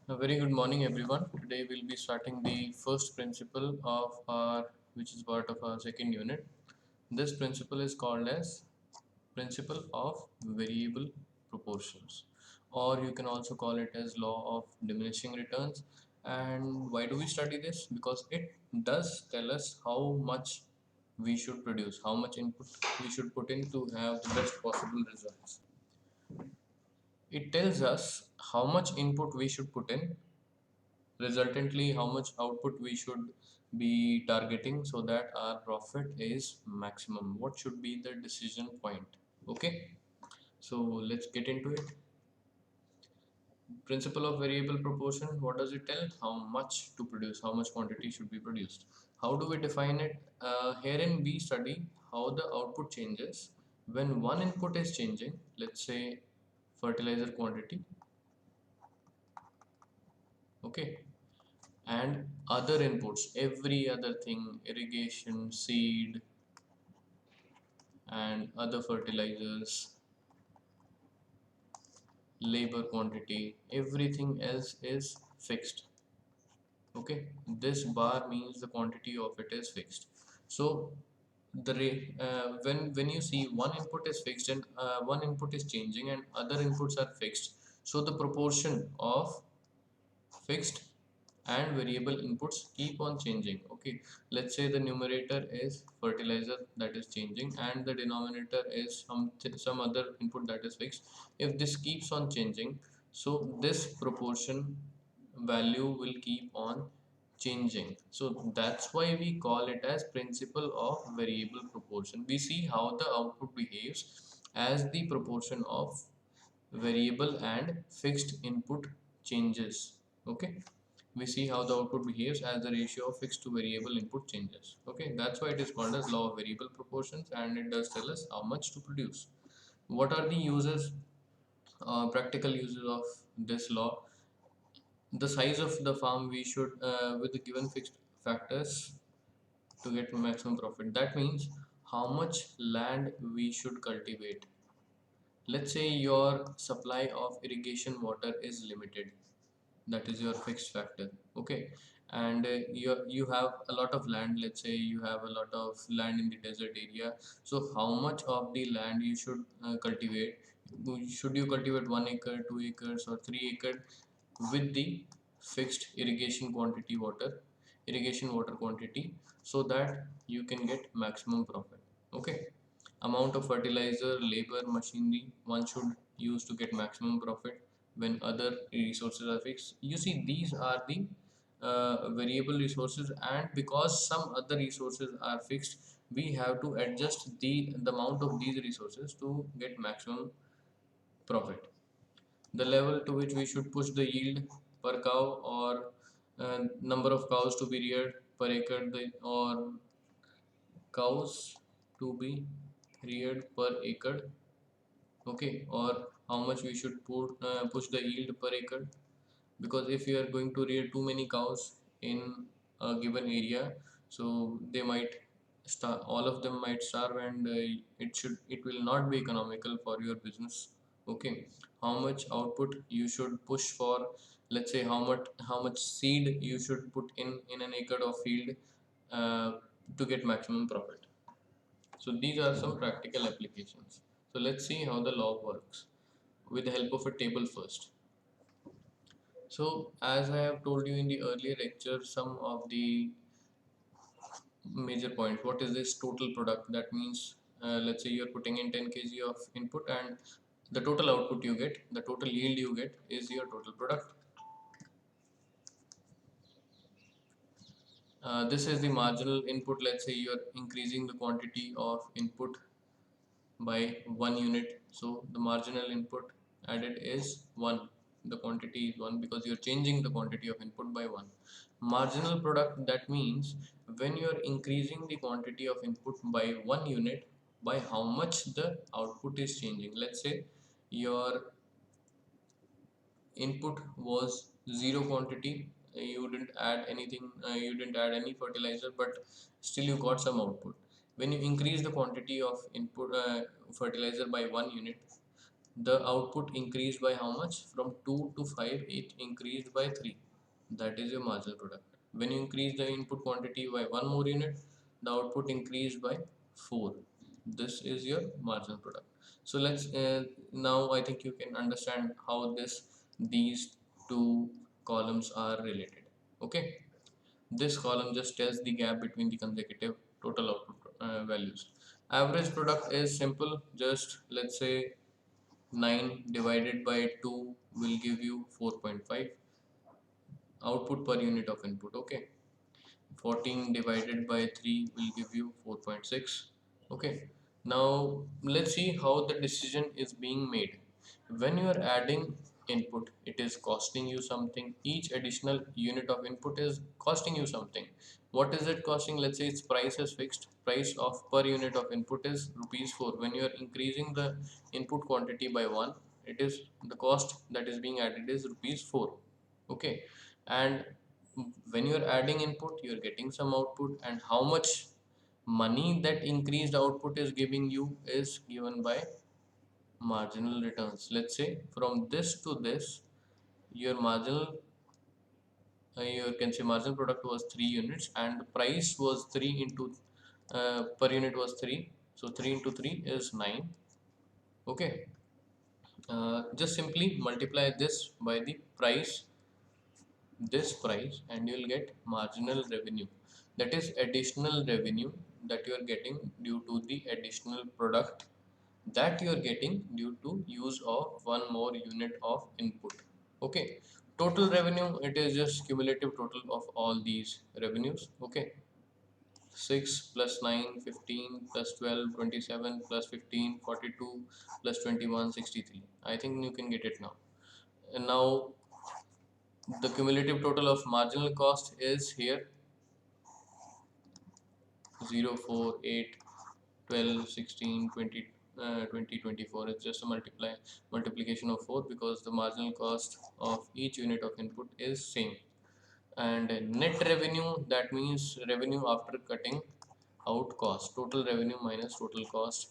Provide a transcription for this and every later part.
A very good morning, everyone. Today we'll be starting the first principle of which is part of our second unit. This principle is called as principle of variable proportions, or you can also call it as law of diminishing returns. And why do we study this? Because it does tell us how much we should produce, how much input we should put in to have the best possible results. It tells us how much input we should put in, resultantly how much output we should be targeting so that our profit is maximum. What should be the decision point? Okay, so let's get into it. Principle of variable proportion, what does it tell? How much to produce, how much quantity should be produced. How do we define it? Herein we study how the output changes when one input is changing. Let's say fertilizer quantity, okay, and other inputs, every other thing, irrigation, seed, and other fertilizers, labor quantity, everything else is fixed. Okay, this bar means the quantity of it is fixed. So when you see one input is fixed and one input is changing and other inputs are fixed, so the proportion of fixed and variable inputs keep on changing. Okay, let's say the numerator is fertilizer that is changing and the denominator is some other input that is fixed. If this keeps on changing, so this proportion value will keep on changing. So that's why we call it as principle of variable proportion. We see how the output behaves as the proportion of variable and fixed input changes. Okay, we see how the output behaves as the ratio of fixed to variable input changes. Okay, that's why it is called as law of variable proportions, and it does tell us how much to produce. What are the uses, practical uses of this law? The size of the farm we should, with the given fixed factors to get maximum profit. That means how much land we should cultivate. Let's say your supply of irrigation water is limited, that is your fixed factor. Okay, and you have a lot of land. Let's say you have a lot of land in the desert area. So how much of the land you should cultivate? Should you cultivate 1 acre, 2 acres, or 3 acre with the fixed irrigation water quantity, so that you can get maximum profit? Okay, amount of fertilizer, labor, machinery one should use to get maximum profit when other resources are fixed. You see, these are the variable resources, and because some other resources are fixed, we have to adjust the amount of these resources to get maximum profit. The level to which we should push the yield per cow, or number of cows to be reared per acre, or cows to be reared per acre. Okay, or how much we should push the yield per acre. Because if you are going to rear too many cows in a given area, so they might starve, all of them might starve, and it will not be economical for your business. Okay, how much output you should push for? Let's say how much seed you should put in an acre of field uh, to get maximum profit. So these are some practical applications. So let's see how the law works with the help of a table first. So as I have told you in the earlier lecture, some of the major points. What is this total product? That means, let's say you're putting in 10 kg of input, and the total output you get, the total yield you get, is your total product. This is the marginal input. Let's say you're increasing the quantity of input by 1 unit, so the marginal input added is 1. The quantity is 1 because you're changing the quantity of input by 1. Marginal product, that means when you're increasing the quantity of input by 1 unit, by how much the output is changing. Let's say your input was 0 quantity, you didn't add anything, you didn't add any fertilizer, but still you got some output. When you increase the quantity of input fertilizer by 1 unit, The output increased by how much? From 2 to 5, it increased by 3. That is your marginal product. When you increase the input quantity by one more unit, the output increased by 4. This is your marginal product. So let's now I think you can understand how these two columns are related. Okay, this column just tells the gap between the consecutive total output values. Average product is simple, just let's say 9 divided by 2 will give you 4.5 output per unit of input. Okay, 14 divided by 3 will give you 4.6. Okay, now let's see how the decision is being made. When you are adding input, it is costing you something. Each additional unit of input is costing you something. What is it costing? Let's say its price is fixed. Price of per unit of input is rupees 4. When you are increasing the input quantity by 1, it is the cost that is being added is rupees 4. Okay, and when you are adding input, you are getting some output, and how much money that increased output is giving you is given by marginal returns. Let's say from this to this, your marginal you can say marginal product was 3 units, and the price was 3 into per unit was 3. So 3 into 3 is 9. Okay, just simply multiply this by the price, this price, and you will get marginal revenue. That is additional revenue that you are getting due to the additional product that you are getting due to use of one more unit of input. Okay, total revenue, it is just cumulative total of all these revenues. Okay, 6 plus 9 15 plus 12 27 plus 15 42 plus 21 63. I think you can get it now. And now the cumulative total of marginal cost is here 0 4 8 12 16 20 20 24. It's just a multiplication of 4 because the marginal cost of each unit of input is same. And net revenue, that means revenue after cutting out cost. Total revenue minus total cost,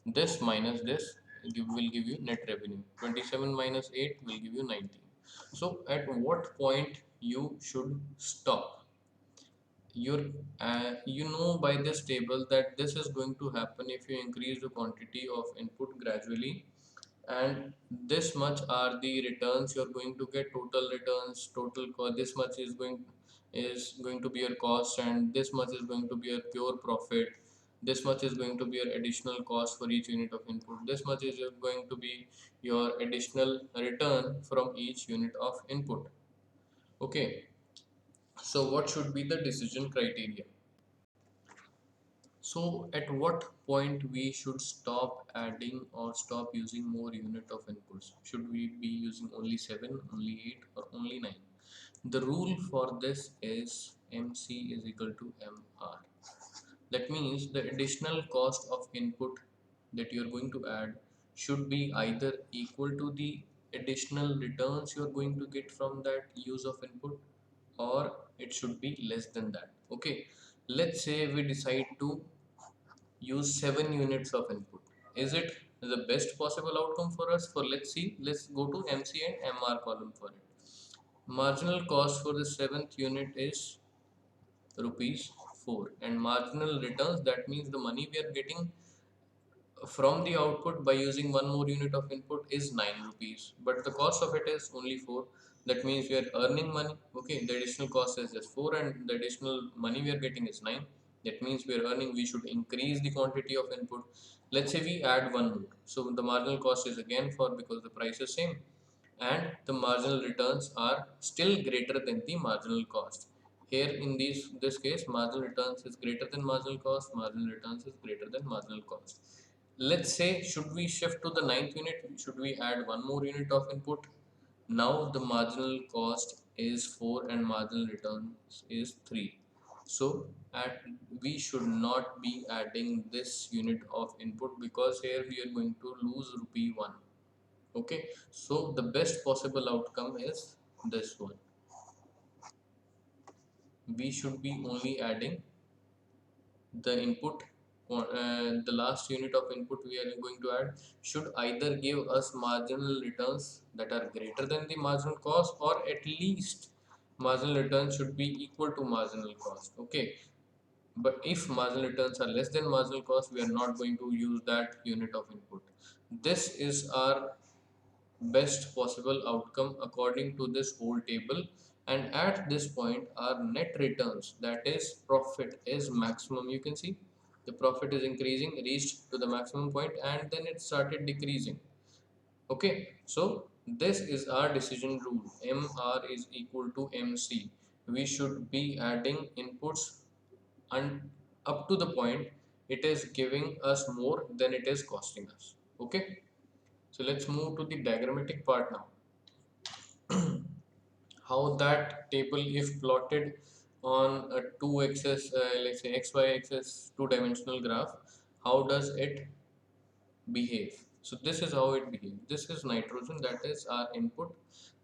this minus this will give you net revenue. 27 minus 8 will give you 19. So at what point you should stop? You know by this table that this is going to happen if you increase the quantity of input gradually, and this much are the returns you are going to get. Total returns, total cost, this much is going to be your cost, and this much is going to be your pure profit. This much is going to be your additional cost for each unit of input. This much is going to be your additional return from each unit of input. Okay, so what should be the decision criteria? So at what point we should stop adding or stop using more unit of inputs? Should we be using only 7, only 8, or only 9? The rule for this is MC is equal to MR. That means the additional cost of input that you are going to add should be either equal to the additional returns you are going to get from that use of input, or it should be less than that. Okay, let's say we decide to use 7 units of input. Is it the best possible outcome for us? For let's see, let's go to MC and MR column for it. Marginal cost for the 7th unit is rupees 4, and marginal returns, that means the money we are getting from the output by using one more unit of input is 9 rupees, but the cost of it is only 4. That means we are earning money. Okay, the additional cost is just 4 and the additional money we are getting is 9. That means we are earning. We should increase the quantity of input. Let's say we add one more, so the marginal cost is again 4 because the price is same, and the marginal returns are still greater than the marginal cost. Here in this case, marginal returns is greater than marginal cost, marginal returns is greater than marginal cost. Let's say, should we shift to the ninth unit? Should we add one more unit of input? Now the marginal cost is 4 and marginal returns is 3. So at we should not be adding this unit of input because here we are going to lose rupee 1. Okay, so the best possible outcome is this one. We should be only adding the input the last unit of input we are going to add should either give us marginal returns that are greater than the marginal cost, or at least marginal returns should be equal to marginal cost. Okay, but if marginal returns are less than marginal cost, we are not going to use that unit of input. This is our best possible outcome according to this whole table, and at this point our net returns, that is profit, is maximum. You can see the profit is increasing, reached to the maximum point, and then it started decreasing. Okay, so this is our decision rule. MR is equal to MC. We should be adding inputs and up to the point it is giving us more than it is costing us. Okay, so let's move to the diagrammatic part now. How that table, if plotted on a two axis, let's say xy axis, two-dimensional graph, how does it behave? So this is how it behaves. This is nitrogen, that is our input,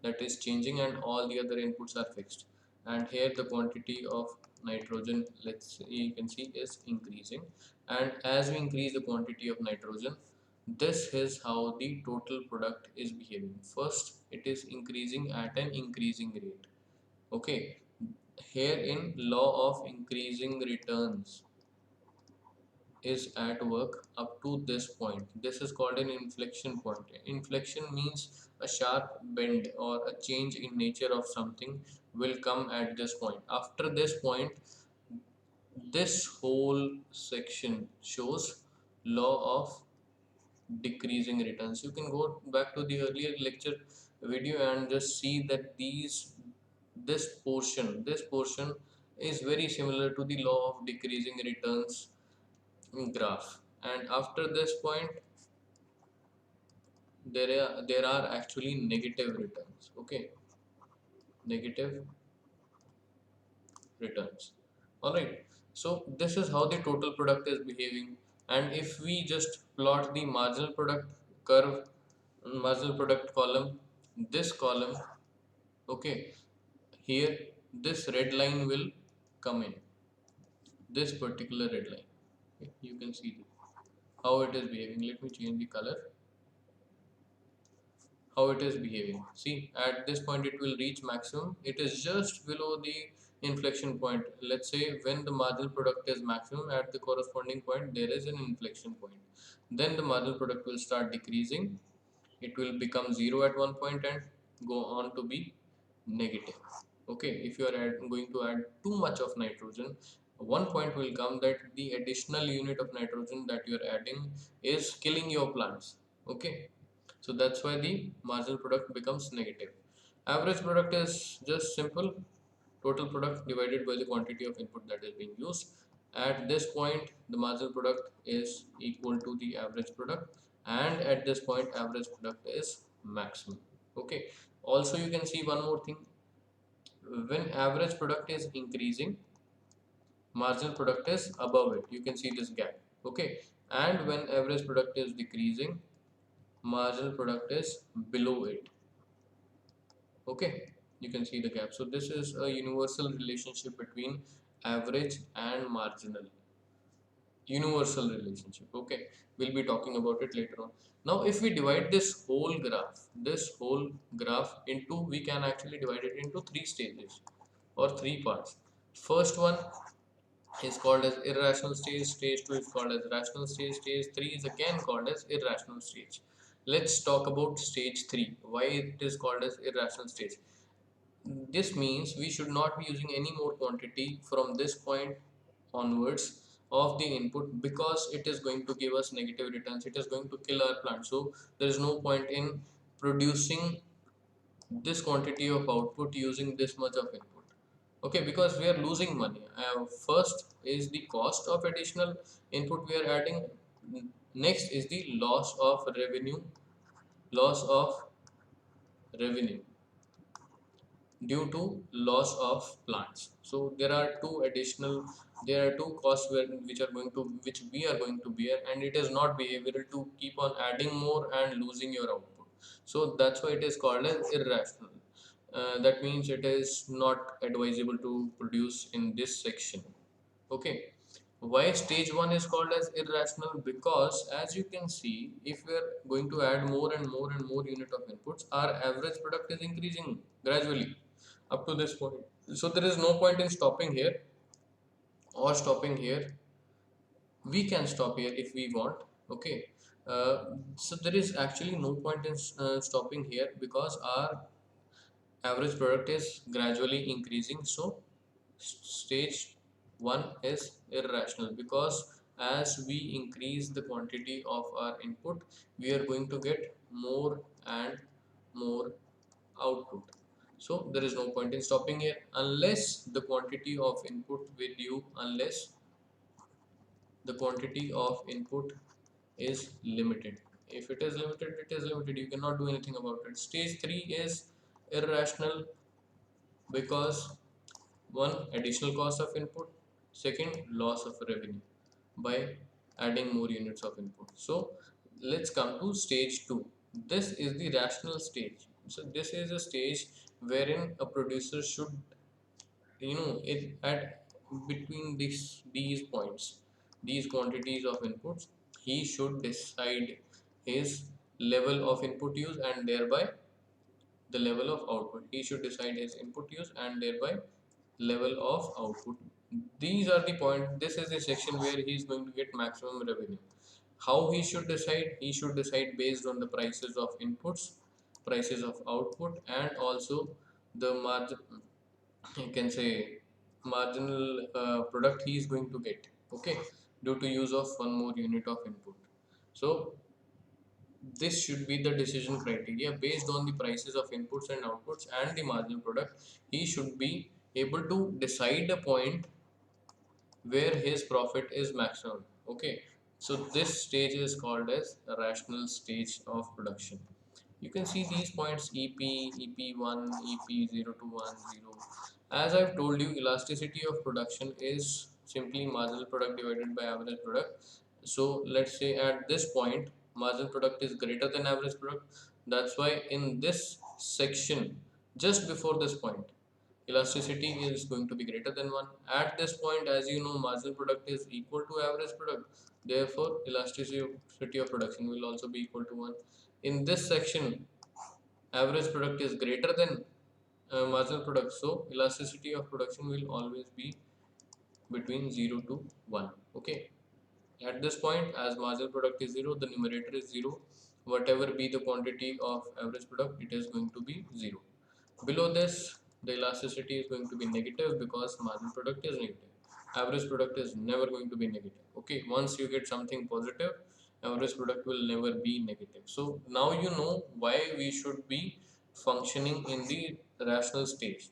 that is changing, and all the other inputs are fixed. And here the quantity of nitrogen, let's say, you can see, is increasing. And as we increase the quantity of nitrogen, this is how the total product is behaving. First, it is increasing at an increasing rate. Okay, here in law of increasing returns is at work up to this point. This is called an inflection point. Inflection means a sharp bend or a change in nature of something will come at this point. After this point, this whole section shows law of decreasing returns. You can go back to the earlier lecture video and just see that this portion is very similar to the law of decreasing returns graph. And after this point, there are actually negative returns. Okay, negative returns. All right, so this is how the total product is behaving. And if we just plot the marginal product curve, marginal product column, this column, okay, here this red line will come in, this particular red line. Okay, you can see how it is behaving. Let me change the color. How it is behaving, see, at this point it will reach maximum. It is just below the inflection point. Let's say when the marginal product is maximum, at the corresponding point there is an inflection point. Then the marginal product will start decreasing. It will become zero at one point and go on to be negative. Okay, if you are going to add too much of nitrogen, one point will come that the additional unit of nitrogen that you are adding is killing your plants. Okay, so that's why the marginal product becomes negative. Average product is just simple, total product divided by the quantity of input that is being used. At this point, the marginal product is equal to the average product, and at this point average product is maximum. Okay, also you can see one more thing. When average product is increasing, marginal product is above it. You can see this gap. Okay, and when average product is decreasing, marginal product is below it. Okay, you can see the gap. So this is a universal relationship between average and marginal. Universal relationship. Okay, we'll be talking about it later on. Now if we divide this whole graph into, we can actually divide it into three stages or three parts. First one is called as irrational stage, stage 2 is called as rational stage, stage 3 is again called as irrational stage. Let's talk about stage 3, why it is called as irrational stage. This means we should not be using any more quantity from this point onwards of the input, because it is going to give us negative returns, it is going to kill our plant. So there is no point in producing this quantity of output using this much of input. Okay, because we are losing money. First is the cost of additional input we are adding. Next is the loss of revenue due to loss of plants. So there are two costs which we are going to bear, and it is not behavioral to keep on adding more and losing your output. So that's why it is called as irrational. That means it is not advisable to produce in this section. Okay, Why stage 1 is called as irrational? Because as you can see, if we are going to add more and more and more unit of inputs, our average product is increasing gradually up to this point. So there is no point in stopping here or stopping here. We can stop here if we want. Okay, so there is actually no point in stopping here because our average product is gradually increasing. So stage 1 is irrational because as we increase the quantity of our input, we are going to get more and more output. So there is no point in stopping here unless the quantity of input with you, unless the quantity of input is limited. If it is limited, it is limited. You cannot do anything about it. Stage 3 is irrational because one, additional cost of input, second, loss of revenue by adding more units of input. So let's come to stage 2. This is the rational stage. So this is a stage wherein a producer should, it at between these points, these quantities of inputs, he should decide his level of input use and thereby the level of output. He should decide his input use and thereby level of output. These are the point. This is the section where he is going to get maximum revenue. How he should decide? He should decide based on the prices of inputs, prices of output, and also the margin, you can say, marginal product he is going to get. Okay, due to use of one more unit of input. So this should be the decision criteria based on the prices of inputs and outputs and the marginal product. He should be able to decide a point where his profit is maximum. Okay, so this stage is called as a rational stage of production. You can see these points: EP, EP1, EP0 to 10. As I've told you, elasticity of production is simply marginal product divided by average product. So let's say at this point, marginal product is greater than average product. That's why in this section, just before this point, elasticity is going to be greater than 1. At this point, as you know, marginal product is equal to average product. Therefore, elasticity of production will also be equal to 1. In this section, average product is greater than marginal product. So, elasticity of production will always be between 0 to 1. Okay. At this point, as marginal product is 0, the numerator is 0. Whatever be the quantity of average product, it is going to be 0. Below this, the elasticity is going to be negative because marginal product is negative. Average product is never going to be negative. Okay, once you get something positive, average product will never be negative. So now you know why we should be functioning in the rational stage.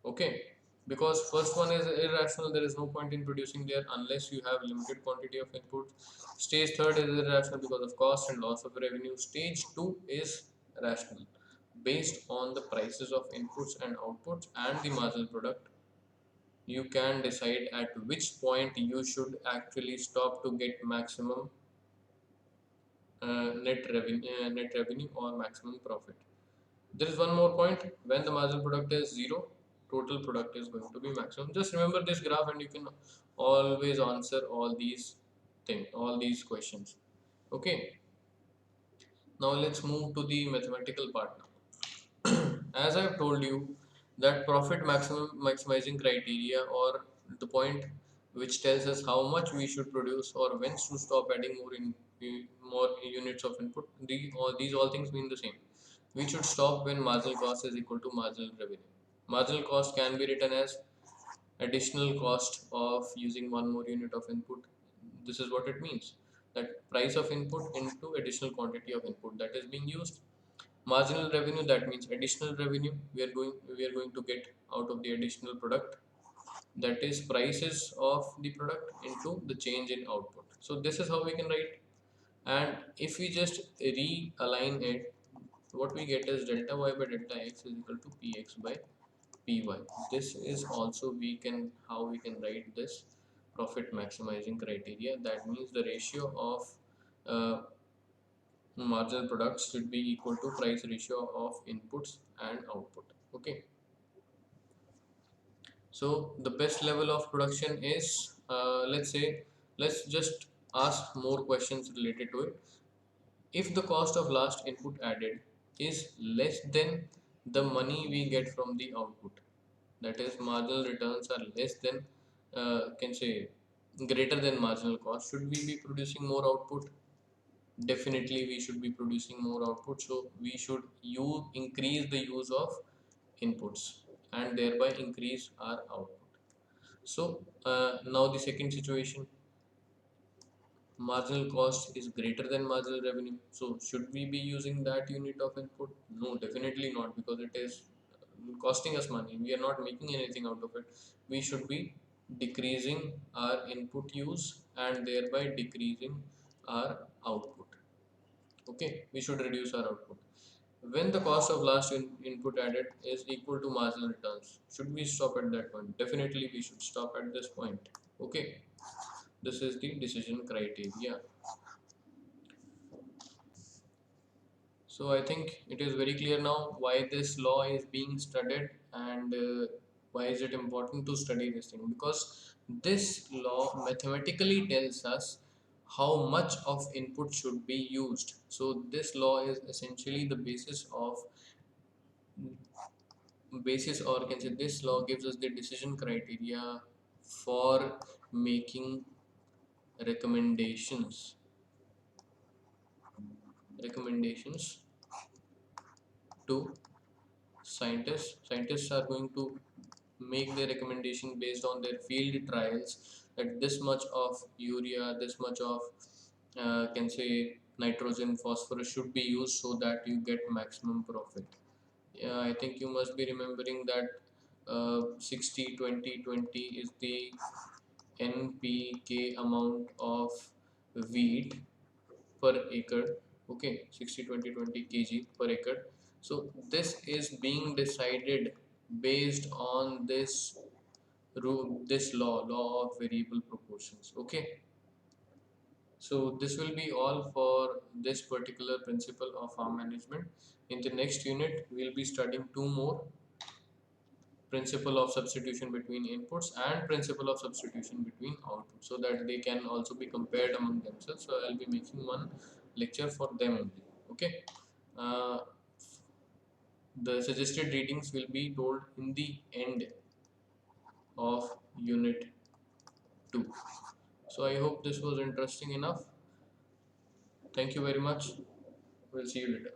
Okay, because first one is irrational. There is no point in producing there unless you have limited quantity of input. Stage third is irrational because of cost and loss of revenue. Stage 2 is rational based on the prices of inputs and outputs and the marginal product. You can decide at which point you should actually stop to get maximum net revenue or maximum profit. There is one more point: when the marginal product is 0, total product is going to be maximum. Just remember this graph and you can always answer all these things, all these questions. Okay, now let's move to the mathematical part now. As I've told you, that profit maximizing criteria, or the point which tells us how much we should produce or when to stop adding more units of input, these all things mean the same. We should stop when marginal cost is equal to marginal revenue. Marginal cost can be written as additional cost of using one more unit of input. This is what it means, that price of input into additional quantity of input that is being used. Marginal revenue, that means additional revenue we are going to get out of the additional product, that is prices of the product into the change in output. So this is how we can write. And if we just realign it, what we get is delta y by delta x is equal to px by py. This is also how we can write this profit maximizing criteria. That means the ratio of marginal products should be equal to price ratio of inputs and output. Okay, so the best level of production is, let's say Let's just ask more questions related to it. If the cost of last input added is less than the money we get from the output, that is marginal returns are less than, can say, greater than marginal cost, should we be producing more output? Definitely we should be producing more output, so we should increase the use of inputs and thereby increase our output. So now the second situation, marginal cost is greater than marginal revenue, so should we be using that unit of input? No, definitely not, because it is costing us money, we are not making anything out of it. We should be decreasing our input use and thereby decreasing our output. Okay, we should reduce our output. When the cost of last input added is equal to marginal returns, should we stop at that point? Definitely we should stop at this point. Okay, this is the decision criteria. So I think it is very clear now why this law is being studied, and why is it important to study this thing, because this law mathematically tells us how much of input should be used. So this law is essentially the basis, or can say this law gives us the decision criteria for making recommendations recommendations to scientists. Scientists are going to make their recommendation based on their field trials, that this much of urea, this much of, can say, nitrogen, phosphorus should be used so that you get maximum profit. Yeah, I think you must be remembering that 60 20 20 is the NPK amount of wheat per acre. Okay, 60 20 20 kg per acre. So this is being decided based on this rule, this law of variable proportions. Okay, so this will be all for this particular principle of farm management. In the next unit we'll be studying two more: principle of substitution between inputs and principle of substitution between outputs, so that they can also be compared among themselves. So I'll be making one lecture for them only. Okay, uh, the suggested readings will be told in the end of unit 2. So I hope this was interesting enough. Thank you very much. We'll see you later.